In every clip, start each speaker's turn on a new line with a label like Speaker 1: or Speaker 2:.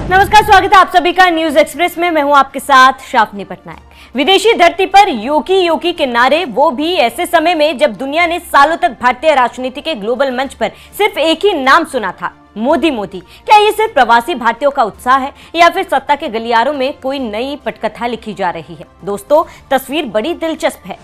Speaker 1: नमस्कार, स्वागत है आप सभी का न्यूज एक्सप्रेस में। मैं हूं आपके साथ शाफनी पटनायक। विदेशी धरती पर योगी योगी के नारे, वो भी ऐसे समय में जब दुनिया ने सालों तक भारतीय राजनीति के ग्लोबल मंच पर सिर्फ एक ही नाम सुना था, मोदी मोदी। क्या ये सिर्फ प्रवासी भारतीयों का उत्साह है या फिर सत्ता के गलियारों में कोई नई पटकथा लिखी जा रही है? दोस्तों, तस्वीर बड़ी दिलचस्प है।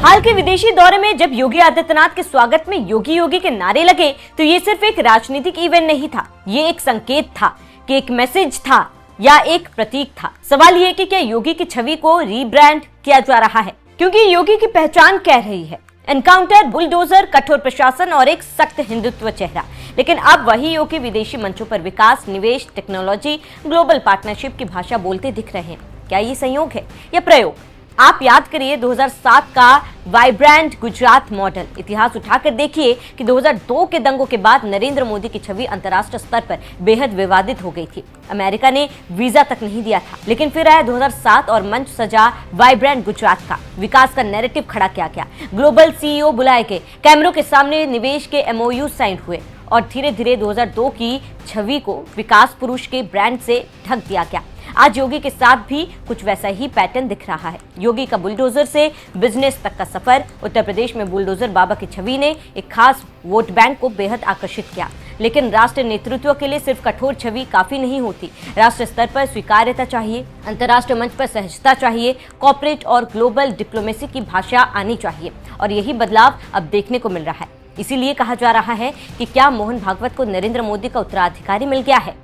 Speaker 1: हाल के विदेशी दौरे में जब योगी आदित्यनाथ के स्वागत में योगी योगी के नारे लगे तो ये सिर्फ एक राजनीतिक इवेंट नहीं था, ये एक संकेत था कि एक मैसेज था या एक प्रतीक था। सवाल ये कि क्या योगी की छवि को रीब्रांड किया जा रहा है? क्योंकि योगी की पहचान कह रही है एनकाउंटर, बुलडोजर, कठोर प्रशासन और एक सख्त हिंदुत्व चेहरा। लेकिन अब वही योगी विदेशी मंचों पर विकास, निवेश, टेक्नोलॉजी, ग्लोबल पार्टनरशिप की भाषा बोलते दिख रहे हैं। क्या ये संयोग है या प्रयोग? आप याद करिए 2007 का वाइब्रेंट गुजरात मॉडल। इतिहास उठाकर देखिए कि 2002 के दंगों के बाद नरेंद्र मोदी की छवि अंतर्राष्ट्रीय स्तर पर बेहद विवादित हो गई थी। अमेरिका ने वीजा तक नहीं दिया था, लेकिन फिर आया 2007 और मंच सजा वाइब्रेंट गुजरात का। विकास का नैरेटिव खड़ा किया गया, ग्लोबल सीईओ बुलाए गए, कैमरों के सामने निवेश के एमओयू साइन हुए और धीरे धीरे 2002 की छवि को विकास पुरुष के ब्रांड से ढक दिया गया। आज योगी के साथ भी कुछ वैसा ही पैटर्न दिख रहा है। योगी का बुलडोजर से बिजनेस तक का सफर। उत्तर प्रदेश में बुलडोजर बाबा की छवि ने एक खास वोट बैंक को बेहद आकर्षित किया। लेकिन राष्ट्रीय नेतृत्व के लिए सिर्फ कठोर छवि काफी नहीं होती। राष्ट्रीय स्तर पर स्वीकार्यता चाहिए, अंतर्राष्ट्रीय मंच पर सहजता चाहिए, कॉर्पोरेट और ग्लोबल डिप्लोमेसी की भाषा आनी चाहिए। और यही बदलाव अब देखने को मिल रहा है। इसीलिए कहा जा रहा है कि क्या मोहन भागवत को नरेंद्र मोदी का उत्तराधिकारी मिल गया है?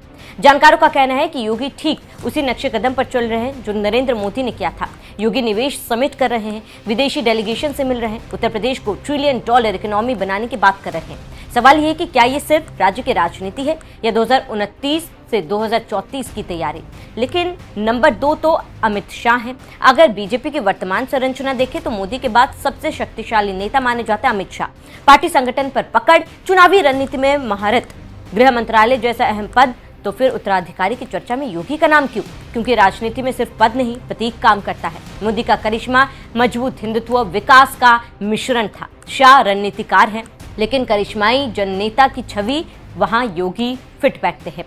Speaker 1: जानकारों का कहना है कि योगी ठीक उसी नक्शे कदम पर चल रहे हैं जो नरेंद्र मोदी ने किया था। योगी निवेश समिट कर रहे हैं, विदेशी डेलीगेशन से मिल रहे हैं, उत्तर प्रदेश को $1 ट्रिलियन इकोनॉमी बनाने की बात कर रहे हैं। सवाल ये है कि क्या ये सिर्फ राज्य की राजनीति है या 2029 से 2034 की तैयारी? लेकिन नंबर 2 तो अमित शाह हैं। अगर बीजेपी की वर्तमान संरचना देखें तो मोदी के बाद सबसे शक्तिशाली नेता माने जाते हैं अमित शाह। पार्टी संगठन पर पकड़, चुनावी रणनीति में महारत, गृह मंत्रालय जैसा अहम पद, तो फिर उत्तराधिकारी की चर्चा में योगी का नाम क्यों? क्योंकि राजनीति में सिर्फ पद नहीं, प्रतीक काम करता है। मोदी का करिश्मा मजबूत हिंदुत्व, विकास का मिश्रण था। शाह रणनीतिकार हैं, लेकिन करिश्माई जननेता की छवि वहां योगी फिट बैठते हैं।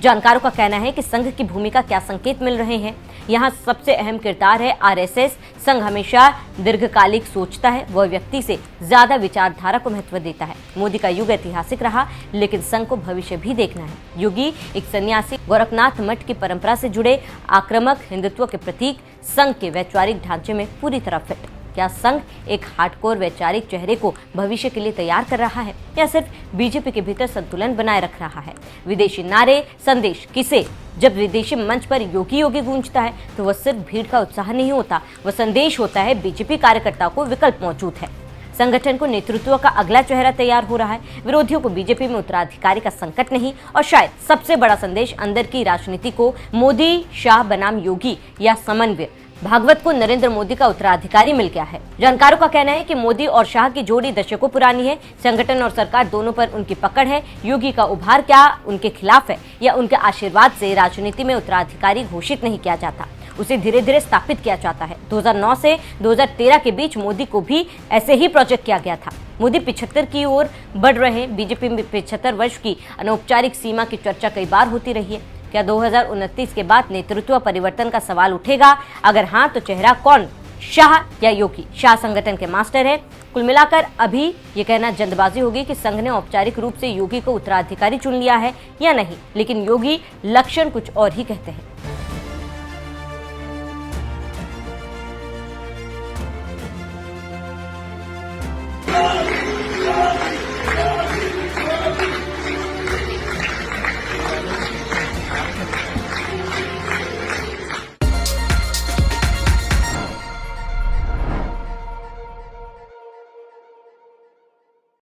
Speaker 1: जानकारों का कहना है कि संघ की भूमिका क्या संकेत मिल रहे हैं। यहाँ सबसे अहम किरदार है आरएसएस। संघ हमेशा दीर्घकालिक सोचता है, वह व्यक्ति से ज्यादा विचारधारा को महत्व देता है। मोदी का युग ऐतिहासिक रहा, लेकिन संघ को भविष्य भी देखना है। योगी एक सन्यासी, गोरखनाथ मठ की परंपरा से जुड़े आक्रामक हिंदुत्व के प्रतीक, संघ के वैचारिक ढांचे में पूरी तरह फिट। क्या संघ एक हार्डकोर वैचारिक चेहरे को भविष्य के लिए तैयार कर रहा है या सिर्फ बीजेपी के भीतर संतुलन बनाए रख रहा है? विदेशी नारे, संदेश किसे? जब विदेशी मंच पर योगी योगी गूंजता है तो वह सिर्फ भीड़ का उत्साह नहीं होता, वह संदेश होता है बीजेपी कार्यकर्ताओं को विकल्प मौजूद है। संगठन को नेतृत्व का अगला चेहरा तैयार हो रहा है। विरोधियों को बीजेपी में उत्तराधिकारी का संकट नहीं, और शायद सबसे बड़ा संदेश अंदर की राजनीति को मोदी शाह बनाम योगी या समन्वय भागवत को नरेंद्र मोदी का उत्तराधिकारी मिल गया है। जानकारों का कहना है कि मोदी और शाह की जोड़ी दशकों पुरानी है। संगठन और सरकार दोनों पर उनकी पकड़ है। योगी का उभार क्या उनके खिलाफ है या उनके आशीर्वाद से राजनीति में उत्तराधिकारी घोषित नहीं किया जाता, उसे धीरे धीरे स्थापित किया जाता है। 2009 से 2013 के बीच मोदी को भी ऐसे ही प्रोजेक्ट किया गया था। मोदी 75 की ओर बढ़ रहे हैं। बीजेपी में 75 वर्ष की अनौपचारिक सीमा की चर्चा कई बार होती रही है। क्या 2029 के बाद नेतृत्व परिवर्तन का सवाल उठेगा? अगर हाँ, तो चेहरा कौन, शाह या योगी? शाह संगठन के मास्टर है। कुल मिलाकर अभी ये कहना जल्दबाजी होगी कि संघ ने औपचारिक रूप से योगी को उत्तराधिकारी चुन लिया है या नहीं, लेकिन योगी लक्षण कुछ और ही कहते हैं।